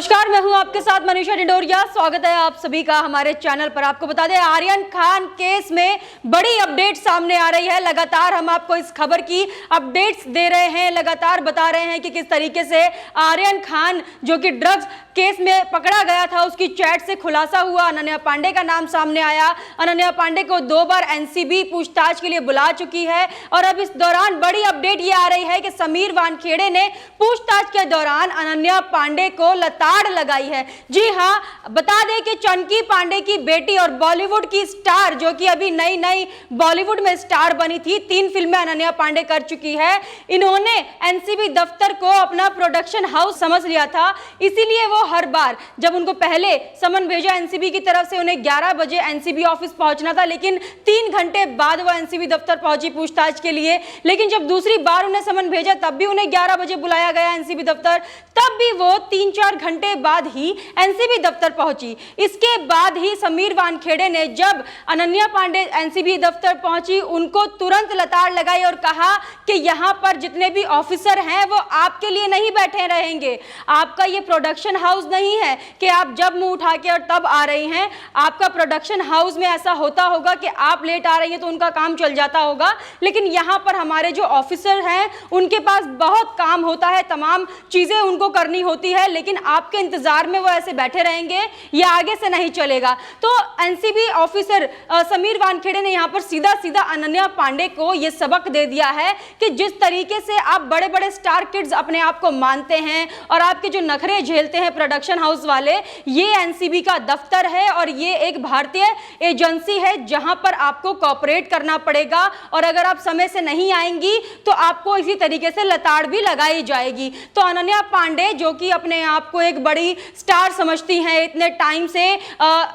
नमस्कार, मैं हूं आपके साथ मनीषा डिंडोरिया। स्वागत है आप सभी का हमारे चैनल पर। आपको बता दें, आर्यन खान केस में बड़ी अपडेट सामने आ रही है। लगातार हम आपको इस खबर की अपडेट्स दे रहे हैं, लगातार बता रहे हैं कि किस तरीके से आर्यन खान जो कि ड्रग्स केस में पकड़ा गया था, उसकी चैट से खुलासा हुआ। अनन्या पांडे का नाम सामने आया। अनन्या पांडे को 2 बार एनसीबी पूछताछ के लिए बुला चुकी है और अब इस दौरान बड़ी अपडेट ये आ रही है कि समीर वानखेड़े ने पूछताछ के दौरान अनन्या पांडे को लताड़ लगाई है। जी हाँ, बता दें कि चंकी पांडे की बेटी और बॉलीवुड की स्टार, जो कि अभी नई नई बॉलीवुड में स्टार बनी थी, 3 फिल्में अनन्या पांडे कर चुकी है। इन्होंने एनसीबी दफ्तर को अपना प्रोडक्शन हाउस समझ लिया था, इसीलिए वो हर बार जब उनको पहले समन भेजा एनसीबी की तरफ से, उन्हें 11 बजे एनसीबी ऑफिस पहुंचना था, लेकिन 3 घंटे बाद वो एनसीबी दफ्तर पहुंची पूछताछ के लिए। लेकिन जब दूसरी बार उन्हें समन भेजा तब भी उन्हें 11 बजे बुलाया गया एनसीबी दफ्तर, तब भी वो 3-4 घंटे बाद ही एनसीबी दफ्तर पहुंची। इसके बाद ही समीर वानखेड़े ने जब अनन्या पांडे एनसीबी दफ्तर पहुंची, उनको तुरंत लताड़ लगाई और कहा कि यहां पर जितने भी ऑफिसर हैं वो आपके लिए नहीं बैठे रहेंगे। आपका ये प्रोडक्शन हाउस नहीं है कि आप जब मुंह उठा के और तब आ रही हैं। आपका प्रोडक्शन हाउस में ऐसा होता होगा कि आप लेट आ रही हैं तो उनका काम चल जाता होगा, लेकिन यहां पर हमारे जो ऑफिसर हैं उनके पास बहुत काम होता है, तमाम चीजें उनको करनी होती है, लेकिन आपके इंतजार में वो ऐसे बैठे रहेंगे, ये आगे से नहीं चलेगा। तो एनसीबी ऑफिसर समीर वानखेड़े ने यहां पर सीधा सीधा अनन्या पांडे को ये सबक दे दिया है कि जिस तरीके से आप बड़े बड़े स्टार किड्स अपने आप को मानते हैं और आपके जो नखरे झेलते हैं प्रोडक्शन हाउस वाले, ये एनसीबी का दफ्तर है और ये एक भारतीय एजेंसी है जहां पर आपको कोऑपरेट करना पड़ेगा, और अगर आप समय से नहीं आएंगी तो आपको इसी तरीके से लताड़ भी लगाई जाएगी। तो अनन्या पांडे, जो कि अपने आप को एक बड़ी स्टार समझती हैं, इतने टाइम से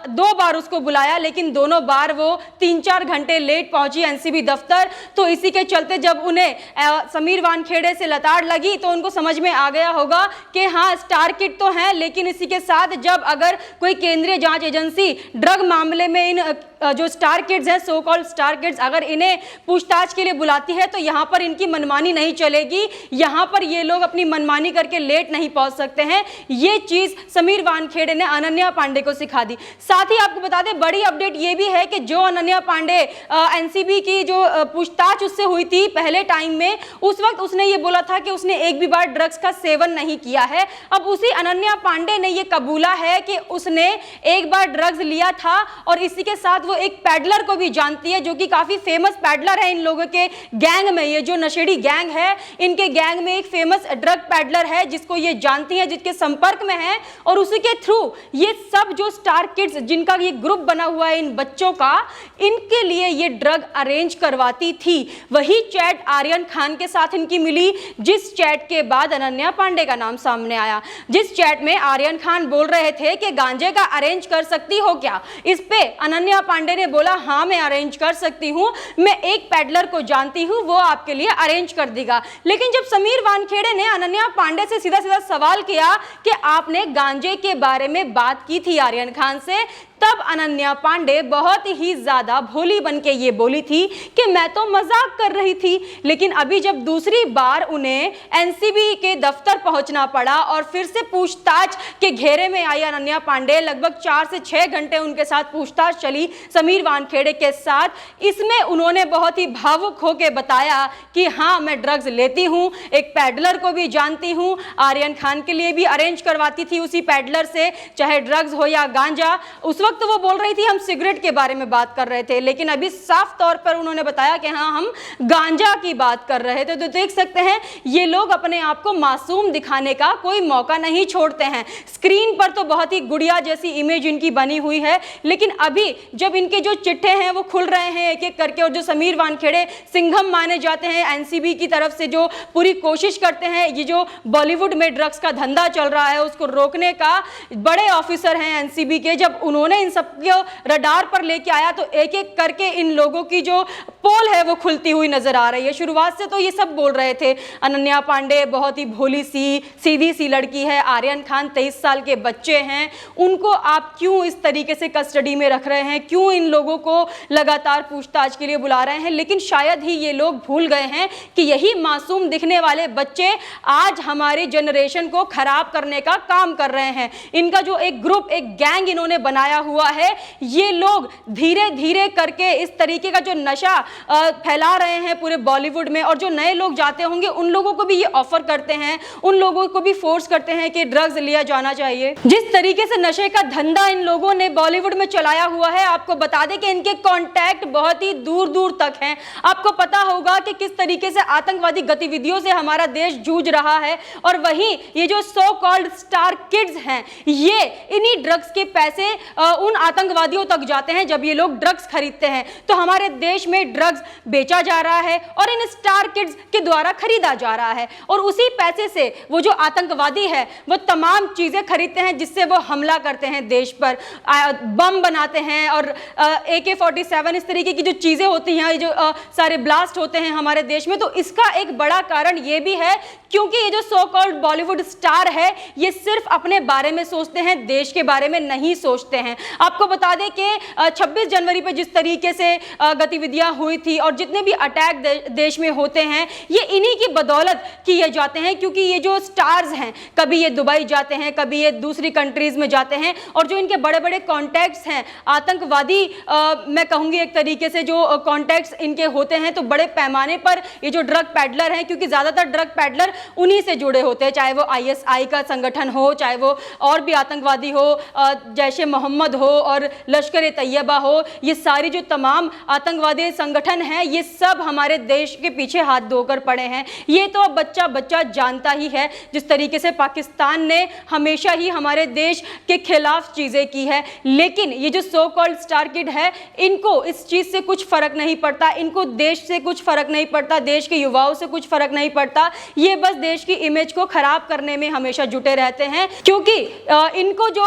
2 बार उसको बुलाया, लेकिन दोनों बार वो 3-4 घंटे लेट पहुंची एनसीबी दफ्तर। तो इसी के चलते जब उन्हें समीर वानखेड़े से लताड़ लगी तो उनको समझ में आ गया होगा कि हाँ, स्टार किड तो हैं, लेकिन इसी के साथ जब अगर कोई केंद्रीय जांच एजेंसी ड्रग मामले में इन जो स्टार किड्स हैं, सो कॉल्ड स्टार किड्स, अगर इन्हें पूछताछ के लिए बुलाती है तो यहाँ पर इनकी मनमानी नहीं चलेगी। यहाँ पर ये लोग अपनी मनमानी करके लेट नहीं पहुंच सकते हैं। ये चीज समीर वानखेड़े ने अनन्या पांडे को सिखा दी। साथ ही आपको बता दें, बड़ी अपडेट ये भी है कि जो अनन्या पांडे एनसीबी की जो पूछताछ उससे हुई थी पहले टाइम में, उस वक्त उसने ये बोला था कि उसने एक भी बार ड्रग्स का सेवन नहीं किया है। अब उसी अनन्या पांडे ने ये कबूला है कि उसने एक बार ड्रग्स लिया था, और इसी के साथ वो एक पैडलर को भी जानती है, जो कि काफी फेमस पैडलर है इन लोगों के गैंग में। ये जो नशेड़ी गैंग है, इनके गैंग में एक फेमस ड्रग पैडलर है जिसको ये जानती है, जिसके संपर्क में है, और उसी के थ्रू ये सब जो स्टार किड्स जिनका ये ग्रुप बना हुआ है इन बच्चों का, इनके लिए ये ड्रग अरेंज करवाती थी। वही चैट आर्यन खान के साथ इनकी मिली, जिस चैट के बाद अनन्या पांडे का नाम सामने आया। जिस चैट में आर्यन खान बोल रहे थे कि गांजे का अरेंज कर सकती हो क्या, इस पे अनन्या पांडे ने बोला हाँ मैं अरेंज कर सकती हूँ, मैं एक पैडलर को जानती हूँ, वो आपके लिए अरेंज कर देगा। लेकिन जब समीर वानखेड़े ने अनन्या पांडे से सीधा सीधा सवाल किया कि आपने गांजे के बारे में बात की थी आर्यन खान से, तब अनन्या पांडे बहुत ही ज्यादा भोली बनके ये बोली थी कि मैं तो मजाक कर रही थी। लेकिन अभी जब दूसरी बार उन्हें एनसीबी के दफ्तर पहुंचना पड़ा और फिर से पूछताछ के घेरे में आई अनन्या पांडे, लगभग 4 से 6 घंटे उनके साथ पूछताछ चली समीर वानखेड़े के साथ। इसमें उन्होंने बहुत ही भावुक होकर बताया कि हाँ मैं ड्रग्स लेती हूँ, एक पैडलर को भी जानती हूँ, आर्यन खान के लिए भी अरेंज करवाती थी उसी पैडलर से, चाहे ड्रग्स हो या गांजा। उस वक्त वो बोल रही थी हम सिगरेट के बारे में बात कर रहे थे, लेकिन अभी साफ तौर पर उन्होंने बताया कि हाँ हम गांजा की बात कर रहे थे। तो देख सकते हैं ये लोग अपने आप को मासूम दिखाने का कोई मौका नहीं छोड़ते हैं। स्क्रीन पर तो बहुत ही गुड़िया जैसी इमेज इनकी बनी हुई है, लेकिन अभी जब इनके जो चिट्ठे हैं वो खुल रहे हैं एक एक करके, और जो समीर वानखेड़े सिंघम माने जाते हैं एनसीबी की तरफ से, जो पूरी कोशिश करते हैं ये जो बॉलीवुड में ड्रग्स का धंधा चल रहा है उसको रोकने का, बड़े ऑफिसर हैं एनसीबी के, जब उन्होंने उन्होंने इन सबको रडार पर लेके आया तो एक एक करके इन लोगों की जो पोल है वो खुलती हुई नजर आ रही है। शुरुआत से तो ये सब बोल रहे थे अनन्या पांडे बहुत ही भोली सी सीधी सी लड़की है, आर्यन खान 23 साल के बच्चे हैं, उनको आप क्यों इस तरीके से कस्टडी में रख रहे हैं, क्यों इन लोगों को लगातार पूछताछ के लिए बुला रहे हैं। लेकिन शायद ही ये लोग भूल गए हैं कि यही मासूम दिखने वाले बच्चे आज हमारी जनरेशन को खराब करने का काम कर रहे हैं। इनका जो एक ग्रुप, एक गैंग इन्होंने बनाया हुआ है, ये लोग धीरे धीरे करके इस तरीके का जो नशा फैला रहे हैं पूरे बॉलीवुड में, और जो नए लोग जाते होंगे उन लोगों को भी ये ऑफर करते हैं, उन लोगों को भी फोर्स करते हैं कि ड्रग्स लिया जाना चाहिए। जिस तरीके से नशे का धंधा इन लोगों ने बॉलीवुड में चलाया हुआ है, आपको बता दें कि इनके कॉन्टैक्ट बहुत ही दूर दूर तक हैं। आपको पता होगा कि किस तरीके से आतंकवादी गतिविधियों से हमारा देश जूझ रहा है, और वहीं ये जो सो कॉल्ड स्टार किड्स हैं, ये इन्हीं ड्रग्स के पैसे उन आतंकवादियों तक जाते हैं। जब ये लोग ड्रग्स खरीदते हैं तो हमारे देश में ड्रग्स बेचा जा रहा है और इन स्टार किड्स के द्वारा खरीदा जा रहा है, और उसी पैसे से वो जो आतंकवादी है वो तमाम चीजें खरीदते हैं जिससे वो हमला करते हैं देश पर, बम बनाते हैं और AK-47 इस तरीके की जो चीजें होती हैं, जो सारे ब्लास्ट होते हैं हमारे देश में। तो इसका एक बड़ा कारण ये भी है क्योंकि ये जो सो कॉल्ड बॉलीवुड स्टार है ये सिर्फ अपने बारे में सोचते हैं, देश के बारे में नहीं सोचते हैं। आपको बता दें कि 26 जनवरी पर जिस तरीके से गतिविधियां हुई थी और जितने भी अटैक देश में होते हैं ये इन्हीं की बदौलत किए जाते हैं, क्योंकि ये जो स्टार्स हैं कभी ये दुबई जाते हैं, कभी ये दूसरी कंट्रीज में जाते हैं, और जो इनके बड़े बड़े कॉन्टैक्ट्स हैं आतंकवादी, मैं कहूँगी एक तरीके से जो कॉन्टैक्ट्स इनके होते हैं, तो बड़े पैमाने पर ये जो ड्रग पैडलर हैं, क्योंकि ज़्यादातर ड्रग पैडलर उन्हीं से जुड़े होते हैं, चाहे वो ISI का संगठन हो, चाहे वो और भी आतंकवादी हो, जैशे मोहम्मद हो और लश्कर तैयबा हो, ये सारी जो तमाम आतंकवादी संगठन हैं ये सब हमारे देश के पीछे हाथ धोकर पड़े हैं। ये तो अब बच्चा बच्चा जानता ही है जिस तरीके से पाकिस्तान ने हमेशा ही हमारे देश के खिलाफ चीज़ें की है। लेकिन ये जो सो कॉल्ड स्टार किड है इनको इस चीज़ से कुछ फ़र्क नहीं पड़ता, इनको देश से कुछ फ़र्क नहीं पड़ता, देश के युवाओं से कुछ फ़र्क नहीं पड़ता। ये बस देश की इमेज को ख़राब करने में हमेशा जुटे रहते हैं, क्योंकि इनको जो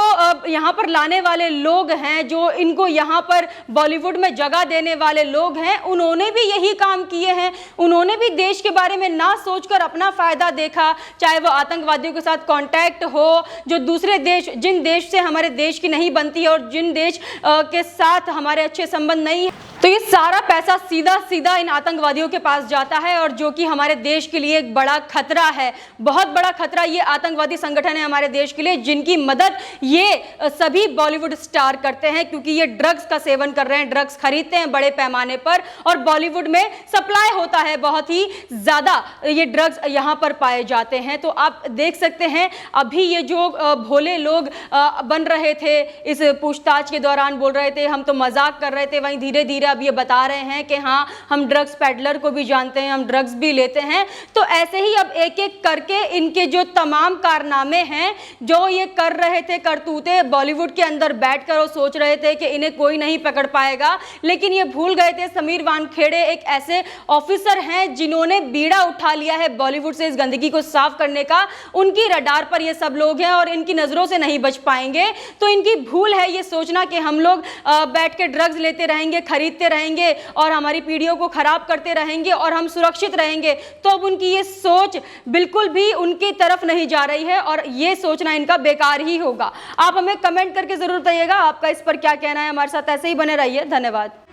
यहाँ पर लाने वाले लोग हैं, जो इनको यहाँ पर बॉलीवुड में जगह देने वाले लोग हैं, उन्होंने भी यही काम किए हैं। उन्होंने भी देश के बारे में ना सोचकर अपना फ़ायदा देखा, चाहे वो आतंकवादियों के साथ कांटेक्ट हो, जो दूसरे देश, जिन देश से हमारे देश की नहीं बनती है और जिन देश के साथ हमारे अच्छे संबंध नहीं है, तो ये सारा पैसा सीधा सीधा इन आतंकवादियों के पास जाता है, और जो कि हमारे देश के लिए एक बड़ा खतरा है, बहुत बड़ा खतरा। ये आतंकवादी संगठन है हमारे देश के लिए, जिनकी मदद ये सभी बॉलीवुड स्टार करते हैं, क्योंकि ये ड्रग्स का सेवन कर रहे हैं, ड्रग्स खरीदते हैं बड़े पैमाने पर, और बॉलीवुड में सप्लाई होता है बहुत ही ज़्यादा, ये ड्रग्स यहाँ पर पाए जाते हैं। तो आप देख सकते हैं अभी ये जो भोले लोग बन रहे थे इस पूछताछ के दौरान, बोल रहे थे हम तो मजाक कर रहे थे, वहीं धीरे धीरे अब ये बता रहे हैं कि हाँ हम ड्रग्स पैडलर को भी जानते हैं, हम ड्रग्स भी लेते हैं। तो ऐसे ही अब एक एक करके इनके जो तमाम कारनामे हैं, जो ये कर रहे थे करतूते, बॉलीवुड के अंदर बैठकर वो सोच रहे थे कि इन्हें कोई नहीं पकड़ पाएगा, लेकिन ये भूल गए थे समीर वानखेड़े एक ऐसे ऑफिसर हैं जिन्होंने बीड़ा उठा लिया है बॉलीवुड से इस गंदगी को साफ करने का। उनकी रडार पर ये सब लोग हैं और इनकी नज़रों से नहीं बच पाएंगे। तो इनकी भूल है ये सोचना कि हम लोग बैठ के ड्रग्स लेते रहेंगे, खरीदते रहेंगे और हमारी पीढ़ियों को खराब करते रहेंगे और हम सुरक्षित रहेंगे। तो अब उनकी ये सोच बिल्कुल भी उनकी तरफ नहीं जा रही है और ये सोचना इनका बेकार ही होगा। आप हमें कमेंट करके जरूर बताइएगा आपका इस पर क्या कहना है। हमारे साथ ऐसे ही बने रहिए। धन्यवाद।